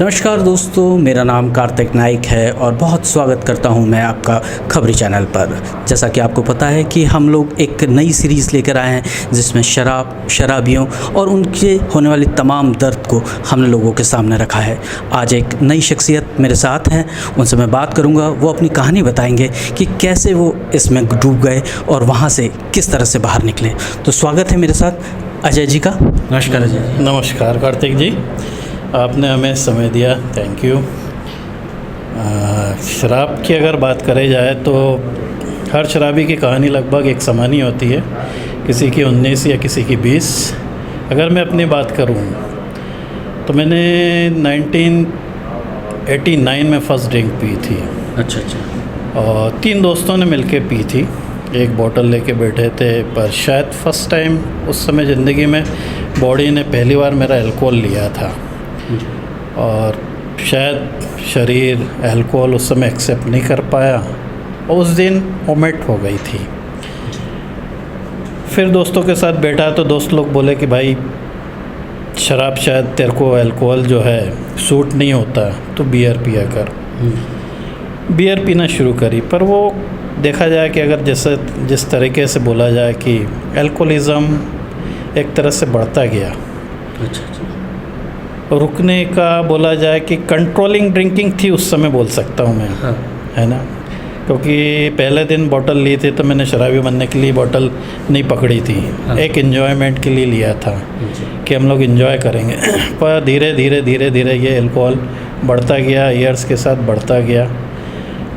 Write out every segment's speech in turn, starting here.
नमस्कार दोस्तों, मेरा नाम कार्तिक नाइक है और बहुत स्वागत करता हूं मैं आपका खबरी चैनल पर। जैसा कि आपको पता है कि हम लोग एक नई सीरीज़ लेकर आए हैं जिसमें शराबियों और उनके होने वाली तमाम दर्द को हमने लोगों के सामने रखा है। आज एक नई शख्सियत मेरे साथ हैं, उनसे मैं बात करूंगा। वो अपनी कहानी बताएंगे कि कैसे वो इसमें डूब गए और वहाँ से किस तरह से बाहर निकले। तो स्वागत है मेरे साथ अजय जी का। नमस्कार अजय जी। नमस्कार कार्तिक जी, आपने हमें समय दिया, थैंक यू। शराब की अगर बात करी जाए तो हर शराबी की कहानी लगभग एक समान ही होती है, किसी की 19 या किसी की 20। अगर मैं अपनी बात करूं तो मैंने 1989 में फ़र्स्ट ड्रिंक पी थी। अच्छा। और 3 दोस्तों ने मिलके पी थी, एक बोतल लेके बैठे थे। पर शायद फ़र्स्ट टाइम उस समय ज़िंदगी में बॉडी ने पहली बार मेरा अल्कोहल लिया था और शायद शरीर अल्कोहल उस समय एक्सेप्ट नहीं कर पाया और उस दिन वोमिट हो गई थी। फिर दोस्तों के साथ बैठा तो दोस्त लोग बोले कि भाई शराब शायद तेरे को अल्कोहल जो है सूट नहीं होता, तो बियर पिया कर। बियर पीना शुरू करी। पर वो देखा जाए कि अगर जिस तरीके से बोला जाए कि अल्कोहलिज़म एक तरह से बढ़ता गया। अच्छा। रुकने का बोला जाए कि कंट्रोलिंग ड्रिंकिंग थी उस समय, बोल सकता हूँ मैं। हाँ। है ना, क्योंकि पहले दिन बोतल ली थी तो मैंने शराबी बनने के लिए बोतल नहीं पकड़ी थी। हाँ। एक एन्जॉयमेंट के लिए लिया था कि हम लोग एंजॉय करेंगे। पर धीरे धीरे ये अल्कोहल बढ़ता गया, ईयर्स के साथ बढ़ता गया।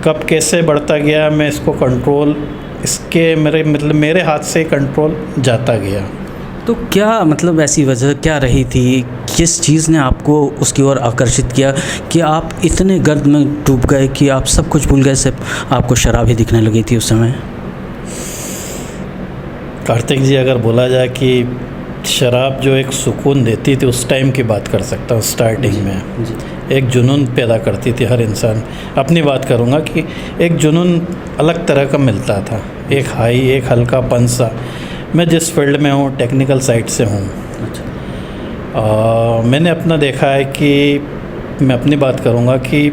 कब कैसे बढ़ता गया मैं इसको कंट्रोल, इसके मेरे हाथ से कंट्रोल जाता गया। तो क्या मतलब ऐसी वजह क्या रही थी, किस चीज़ ने आपको उसकी ओर आकर्षित किया कि आप इतने गर्द में डूब गए कि आप सब कुछ भूल गए, सिर्फ आपको शराब ही दिखने लगी थी उस समय? कार्तिक जी, अगर बोला जाए कि शराब जो एक सुकून देती थी उस टाइम की बात कर सकता हूँ। स्टार्टिंग में एक जुनून पैदा करती थी हर इंसान। अपनी बात करूँगा कि एक जुनून अलग तरह का मिलता था, एक हाई, एक हल्का पंसा। मैं जिस फील्ड में हूँ, टेक्निकल साइड से हूँ। अच्छा। मैंने अपना देखा है कि मैं अपनी बात करूँगा कि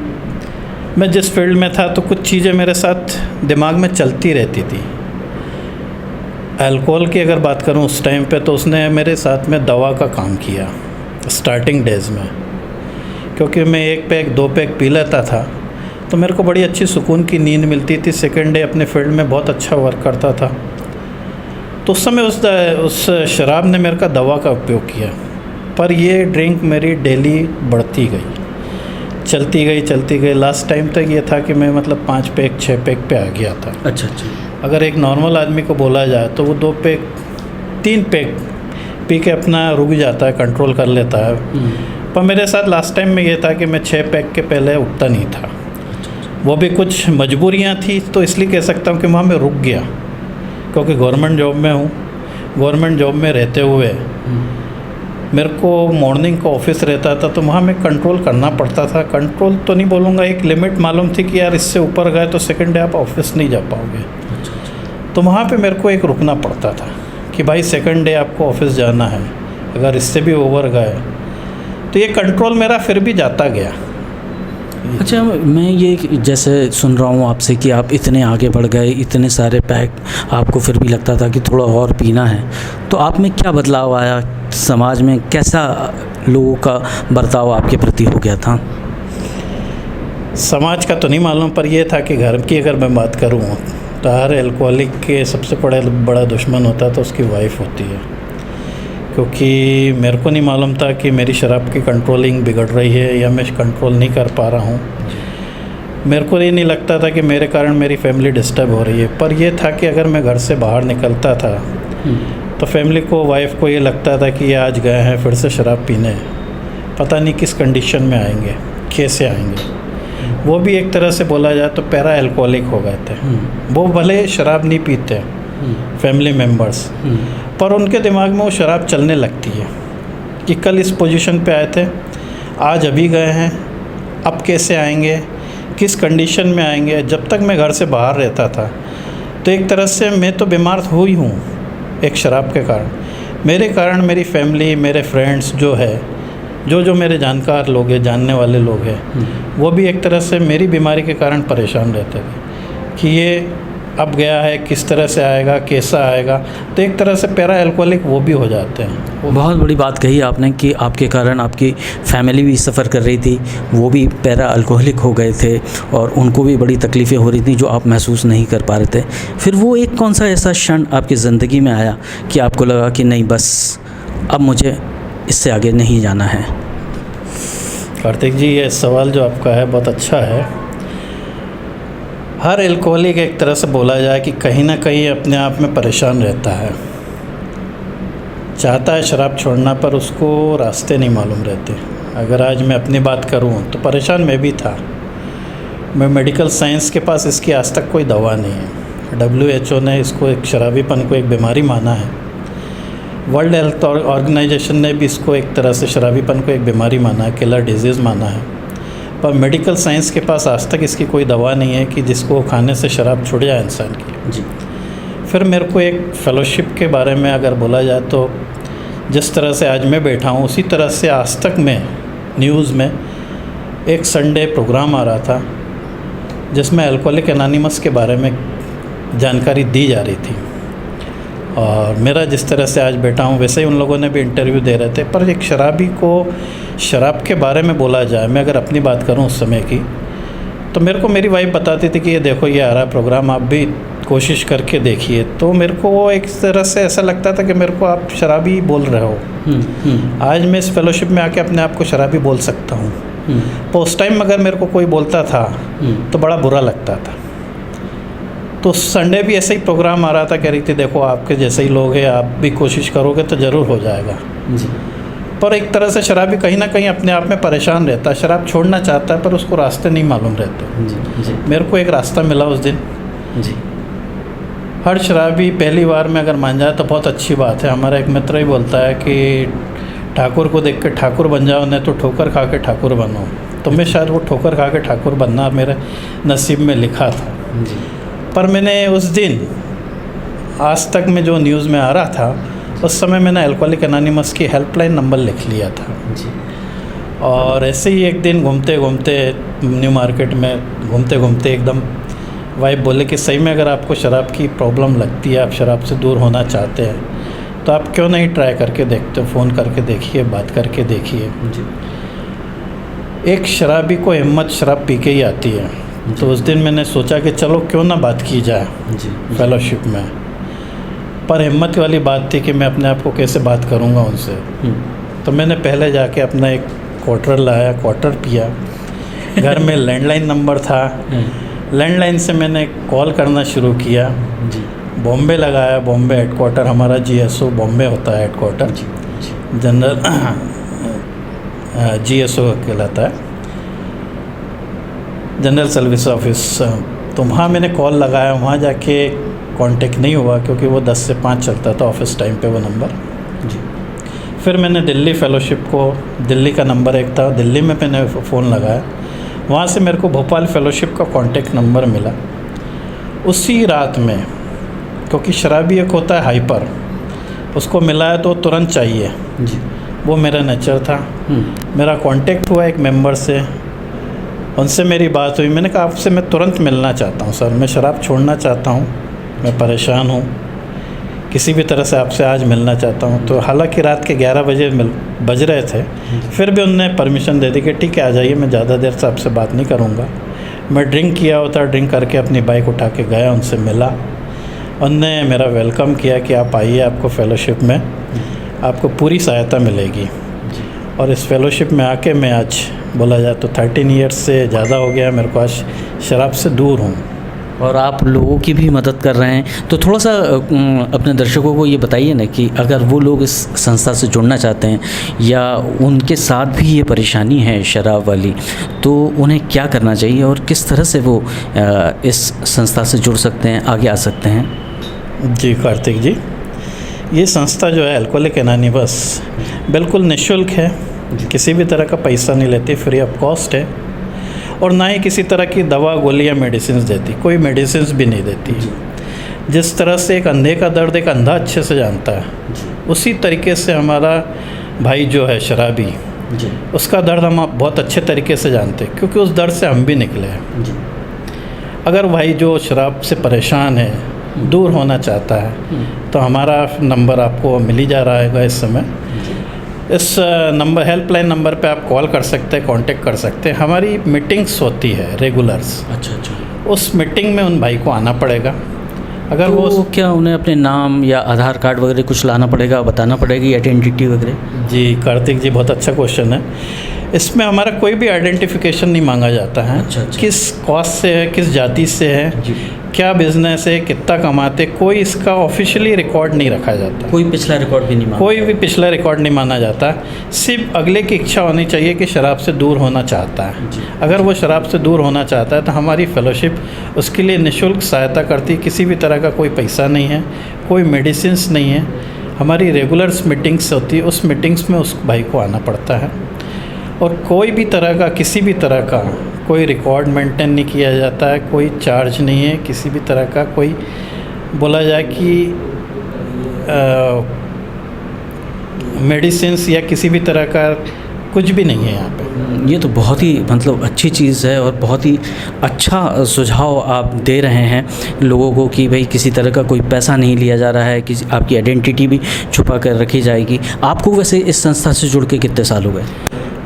मैं जिस फील्ड में था तो कुछ चीज़ें मेरे साथ दिमाग में चलती रहती थी। अल्कोहल की अगर बात करूँ उस टाइम पे, तो उसने मेरे साथ में दवा का काम किया स्टार्टिंग डेज़ में। क्योंकि मैं 1 पैक 2 पैक पी लेता था तो मेरे को बड़ी अच्छी सुकून की नींद मिलती थी। सेकेंड डे अपने फील्ड में बहुत अच्छा वर्क करता था। तो उस समय उस शराब ने मेरे का दवा का उपयोग किया। पर ये ड्रिंक मेरी डेली बढ़ती गई, चलती गई। लास्ट टाइम तक ये था कि मैं 5 पैक 6 पैक पे आ गया था। अच्छा। अगर एक नॉर्मल आदमी को बोला जाए तो वो 2 पैक 3 पैक पी के अपना रुक जाता है, कंट्रोल कर लेता है। पर मेरे साथ लास्ट टाइम में ये था कि मैं 6 पैक के पहले उठता नहीं था। वो भी कुछ मजबूरियाँ थी, तो इसलिए कह सकता हूँ कि वहाँ मैं रुक गया। क्योंकि गवर्नमेंट जॉब में हूँ, गवर्नमेंट जॉब में रहते हुए मेरे को मॉर्निंग का ऑफिस रहता था, तो वहाँ मैं कंट्रोल करना पड़ता था। कंट्रोल तो नहीं बोलूँगा, एक लिमिट मालूम थी कि यार इससे ऊपर गए तो सेकंड डे आप ऑफिस नहीं जा पाओगे। तो वहाँ पे मेरे को एक रुकना पड़ता था कि भाई सेकंड डे आपको ऑफिस जाना है, अगर इससे भी ओवर गए तो ये कंट्रोल मेरा फिर भी जाता गया। अच्छा, मैं ये जैसे सुन रहा हूँ आपसे कि आप इतने आगे बढ़ गए, इतने सारे पैक, आपको फिर भी लगता था कि थोड़ा और पीना है। तो आप में क्या बदलाव आया, समाज में कैसा लोगों का बर्ताव आपके प्रति हो गया था? समाज का तो नहीं मालूम, पर यह था कि घर की अगर मैं बात करूँ तो हर अल्कोहलिक के सबसे बड़ा दुश्मन होता तो उसकी वाइफ होती है। क्योंकि मेरे को नहीं मालूम था कि मेरी शराब की कंट्रोलिंग बिगड़ रही है या मैं कंट्रोल नहीं कर पा रहा हूँ। मेरे को ये नहीं लगता था कि मेरे कारण मेरी फैमिली डिस्टर्ब हो रही है। पर यह था कि अगर मैं घर से बाहर निकलता था तो फैमिली को, वाइफ को ये लगता था कि ये आज गए हैं फिर से शराब पीने, पता नहीं किस कंडीशन में आएंगे, कैसे आएंगे। वो भी एक तरह से बोला जाए तो पैरा अल्कोहलिक हो गए थे। वो भले शराब नहीं पीते फैमिली मेम्बर्स, पर उनके दिमाग में वो शराब चलने लगती है कि कल इस पोजीशन पे आए थे, आज अभी गए हैं, अब कैसे आएंगे, किस कंडीशन में आएंगे। जब तक मैं घर से बाहर रहता था तो एक तरह से मैं तो बीमार हुई हूँ एक शराब के कारण। मेरे कारण मेरी फैमिली, मेरे फ्रेंड्स जो जो मेरे जानकार लोग हैं, जानने वाले लोग हैं, वो भी एक तरह से मेरी बीमारी के कारण परेशान रहते थे कि ये अब गया है, किस तरह से आएगा, कैसा आएगा। तो एक तरह से पैरा एल्कोहलिक वो भी हो जाते हैं। बहुत बड़ी बात कही आपने कि आपके कारण आपकी फैमिली भी सफ़र कर रही थी, वो भी पैरा अल्कोहलिक हो गए थे और उनको भी बड़ी तकलीफ़ें हो रही थी जो आप महसूस नहीं कर पा रहे थे। फिर वो एक कौन सा ऐसा क्षण आपकी ज़िंदगी में आया कि आपको लगा कि नहीं, बस अब मुझे इससे आगे नहीं जाना है? कार्तिक जी, ये सवाल जो आपका है बहुत अच्छा है। हर एल्कोहलिक एक तरह से बोला जाए कि कहीं ना कहीं अपने आप में परेशान रहता है, चाहता है शराब छोड़ना, पर उसको रास्ते नहीं मालूम रहते। अगर आज मैं अपनी बात करूं तो परेशान मैं भी था। मैं मेडिकल साइंस के पास इसकी आज तक कोई दवा नहीं है। WHO ने इसको एक शराबीपन को एक बीमारी माना है। वर्ल्ड हेल्थ ऑर्गेनाइजेशन ने भी इसको एक तरह से शराबीपन को एक बीमारी माना है, किलर डिजीज़ माना है। पर मेडिकल साइंस के पास आज तक इसकी कोई दवा नहीं है कि जिसको खाने से शराब छूट जाए इंसान की। जी। फिर मेरे को एक फ़ेलोशिप के बारे में अगर बोला जाए तो जिस तरह से आज मैं बैठा हूँ, उसी तरह से आज तक में न्यूज़ में एक संडे प्रोग्राम आ रहा था जिसमें अल्कोहलिक एनोनिमस के बारे में जानकारी दी जा रही थी। और मेरा जिस तरह से आज बैठा हूँ वैसे ही उन लोगों ने भी इंटरव्यू दे रहे थे। पर एक शराबी को शराब के बारे में बोला जाए, मैं अगर अपनी बात करूँ उस समय की, तो मेरे को मेरी वाइफ बताती थी कि ये देखो ये आ रहा प्रोग्राम, आप भी कोशिश करके देखिए। तो मेरे को वो एक तरह से ऐसा लगता था कि मेरे को आप शराबी बोल रहे हो। आज मैं इस फेलोशिप में आके अपने आप को शराबी बोल सकता हूँ। तो उस टाइम अगर मेरे को कोई बोलता था तो बड़ा बुरा लगता था। तो संडे भी ऐसे ही प्रोग्राम आ रहा था, कह रही थी देखो आपके जैसे ही लोग हैं, आप भी कोशिश करोगे तो ज़रूर हो जाएगा। जी। पर एक तरह से शराबी कहीं ना कहीं अपने आप में परेशान रहता है, शराब छोड़ना चाहता है पर उसको रास्ते नहीं मालूम रहते। जी। जी। मेरे को एक रास्ता मिला उस दिन। जी। हर शराबी पहली बार में अगर मान जाए तो बहुत अच्छी बात है। हमारा एक मित्र ही बोलता है कि ठाकुर को देख के ठाकुर बन जाओ, नहीं तो ठोकर खा के ठाकुर बनो। तो मैं शायद वो ठोकर खा के ठाकुर बनना मेरे नसीब में लिखा था। जी। पर मैंने उस दिन आज तक में जो न्यूज़ में आ रहा था, उस समय मैंने अल्कोहलिक एनोनिमस की हेल्पलाइन नंबर लिख लिया था। जी। और ऐसे ही एक दिन घूमते घूमते न्यू मार्केट में घूमते घूमते एकदम वाइफ बोले कि सही में अगर आपको शराब की प्रॉब्लम लगती है, आप शराब से दूर होना चाहते हैं, तो आप क्यों नहीं ट्राई करके देखते हो, फ़ोन करके देखिए, बात करके देखिए। जी। एक शराबी को हिम्मत शराब पी के ही आती है। तो उस दिन मैंने सोचा कि चलो क्यों ना बात की जाए जी। फेलोशिप में। पर हिम्मत वाली बात थी कि मैं अपने आप को कैसे बात करूंगा उनसे। तो मैंने पहले जाके अपना एक क्वार्टर लाया, क्वार्टर पिया। घर में लैंडलाइन नंबर था, लैंडलाइन से मैंने कॉल करना शुरू किया। जी। बॉम्बे लगाया, बॉम्बे हेडक्वार्टर, हमारा GSO बॉम्बे होता है हेडक्वार्टर, जनरल GSO कहलाता है, जनरल सर्विस ऑफिस। तो वहाँ मैंने कॉल लगाया, वहाँ जाके कांटेक्ट नहीं हुआ क्योंकि वो 10 से 5 चलता था ऑफिस टाइम पे वो नंबर। जी। फिर मैंने दिल्ली फेलोशिप को, दिल्ली का नंबर एक था, दिल्ली में मैंने फ़ोन लगाया। वहाँ से मेरे को भोपाल फेलोशिप का कांटेक्ट नंबर मिला। उसी रात में, क्योंकि शराबी एक होता है हाइपर, उसको मिला है तो तुरंत चाहिए। जी। वो मेरा नेचर था। मेरा कांटेक्ट हुआ एक मेंबर से, उनसे मेरी बात हुई। मैंने कहा आपसे मैं तुरंत मिलना चाहता हूँ सर, मैं शराब छोड़ना चाहता हूँ, मैं परेशान हूँ, किसी भी तरह से आपसे आज मिलना चाहता हूँ। तो हालांकि रात के 11 बजे बज रहे थे, फिर भी उनने परमिशन दे दी कि ठीक है आ जाइए, मैं ज़्यादा देर से आपसे बात नहीं करूँगा। मैं ड्रिंक किया होता, ड्रिंक करके अपनी बाइक उठा के गया, उनसे मिला। उनने मेरा वेलकम किया कि आप आइए, आपको फेलोशिप में आपको पूरी सहायता मिलेगी। और इस फेलोशिप में आके मैं आज बोला जाए तो 13 ईयर्स से ज़्यादा हो गया मेरे को, आज शराब से दूर हूँ। और आप लोगों की भी मदद कर रहे हैं, तो थोड़ा सा अपने दर्शकों को ये बताइए ना कि अगर वो लोग इस संस्था से जुड़ना चाहते हैं या उनके साथ भी ये परेशानी है शराब वाली, तो उन्हें क्या करना चाहिए और किस तरह से वो इस संस्था से जुड़ सकते हैं, आगे आ सकते हैं? जी कार्तिक जी, ये संस्था जो है अल्कोहलिक एनोनिमस बिल्कुल निःशुल्क है, किसी भी तरह का पैसा नहीं लेती, फ्री ऑफ कॉस्ट है। और ना ही किसी तरह की दवा, गोली या मेडिसिन देती, कोई मेडिसिन भी नहीं देती। जिस तरह से एक अंधे का दर्द एक अंधा अच्छे से जानता है, उसी तरीके से हमारा भाई जो है शराबी, जी उसका दर्द हम बहुत अच्छे तरीके से जानते हैं, क्योंकि उस दर्द से हम भी निकले हैं। जी अगर भाई जो शराब से परेशान है, दूर होना चाहता है, तो हमारा नंबर आपको मिल ही जा रहा है इस समय। इस नंबर, हेल्पलाइन नंबर पे आप कॉल कर सकते हैं, कांटेक्ट कर सकते हैं। हमारी मीटिंग्स होती है रेगुलर्स। अच्छा। उस मीटिंग में उन भाई को आना पड़ेगा। अगर तो वो क्या उन्हें अपने नाम या आधार कार्ड वगैरह कुछ लाना पड़ेगा, बताना पड़ेगी, आइडेंटिटी वगैरह? जी कार्तिक जी, बहुत अच्छा क्वेश्चन है। इसमें हमारा कोई भी आइडेंटिफिकेशन नहीं मांगा जाता है। अच्छा। किस कॉस्ट से है, किस जाति से है, जी। क्या बिजनेस है, कितना कमाते, कोई इसका ऑफिशियली रिकॉर्ड नहीं रखा जाता। कोई पिछला रिकॉर्ड भी नहीं मांगा? कोई भी पिछला रिकॉर्ड नहीं माना जाता। सिर्फ अगले की इच्छा होनी चाहिए कि शराब से दूर होना चाहता है। जी। अगर वो शराब से दूर होना चाहता है तो हमारी फेलोशिप उसके लिए निःशुल्क सहायता करती है। किसी भी तरह का कोई पैसा नहीं है, कोई मेडिसिन्स नहीं है। हमारी रेगुलर्स मीटिंग्स होती है, उस मीटिंग्स में उस भाई को आना पड़ता है। और कोई भी तरह का, किसी भी तरह का कोई रिकॉर्ड मेंटेन नहीं किया जाता है, कोई चार्ज नहीं है किसी भी तरह का। कोई बोला जाए कि मेडिसिन्स या किसी भी तरह का कुछ भी नहीं है यहाँ पे। ये तो बहुत ही मतलब अच्छी चीज़ है और बहुत ही अच्छा सुझाव आप दे रहे हैं लोगों को कि भाई किसी तरह का कोई पैसा नहीं लिया जा रहा है, किसी आपकी आइडेंटिटी भी छुपा कर रखी जाएगी। आपको वैसे इस संस्था से जुड़ के कितने साल हो गए?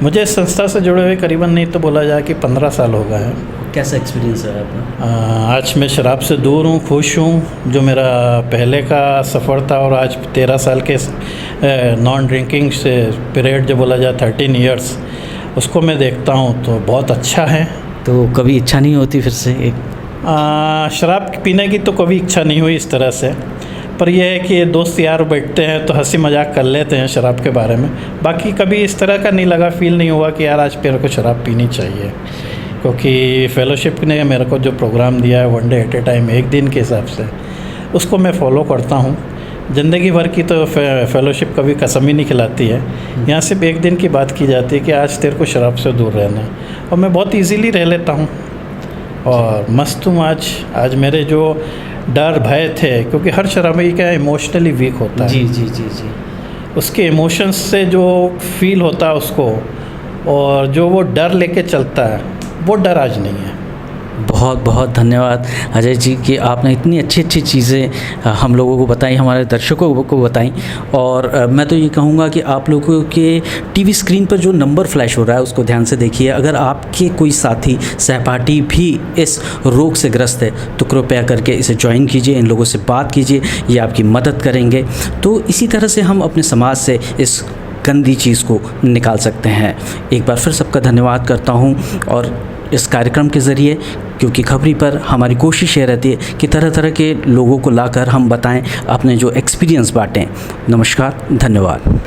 मुझे इस संस्था से जुड़े हुए करीबन नहीं तो बोला जाए कि 15 साल हो गए हैं। कैसा एक्सपीरियंस है आपका? आज मैं शराब से दूर हूँ, खुश हूँ। जो मेरा पहले का सफ़र था और आज 13 साल के नॉन ड्रिंकिंग से पीरियड जो बोला जाए 13 इयर्स, उसको मैं देखता हूँ तो बहुत अच्छा है। तो कभी इच्छा नहीं होती फिर से एक शराब पीने की? तो कभी इच्छा नहीं हुई इस तरह से, पर यह है कि दोस्त यार बैठते हैं तो हंसी मजाक कर लेते हैं शराब के बारे में। बाकी कभी इस तरह का नहीं लगा, फील नहीं हुआ कि यार आज मेरे को शराब पीनी चाहिए। क्योंकि फेलोशिप ने मेरे को जो प्रोग्राम दिया है one day at A time, एक दिन के हिसाब से, उसको मैं फ़ॉलो करता हूँ। ज़िंदगी भर की तो फेलोशिप कभी कसम ही नहीं खिलाती है। यहाँ सिर्फ एक दिन की बात की जाती है कि आज तेरे को शराब से दूर रहना है, और मैं बहुत ईजीली रह लेता हूँ और मस्त हूँ। आज मेरे जो डर भय थे, क्योंकि हर शराबी क्या इमोशनली वीक होता है। जी। उसके इमोशंस से जो फील होता है उसको, और जो वो डर लेके चलता है, वो डर आज नहीं है। बहुत बहुत धन्यवाद अजय जी कि आपने इतनी अच्छी अच्छी चीज़ें हम लोगों को बताई, हमारे दर्शकों को बताई। और मैं तो ये कहूँगा कि आप लोगों के टीवी स्क्रीन पर जो नंबर फ्लैश हो रहा है उसको ध्यान से देखिए। अगर आपके कोई साथी सहपाठी भी इस रोग से ग्रस्त है तो कृपया करके इसे ज्वाइन कीजिए, इन लोगों से बात कीजिए, ये आपकी मदद करेंगे। तो इसी तरह से हम अपने समाज से इस गंदी चीज़ को निकाल सकते हैं। एक बार फिर सबका धन्यवाद करता हूँ। और इस कार्यक्रम के ज़रिए, क्योंकि खबरी पर हमारी कोशिश ये रहती है कि तरह तरह के लोगों को लाकर हम बताएं, अपने जो एक्सपीरियंस बांटें। नमस्कार, धन्यवाद।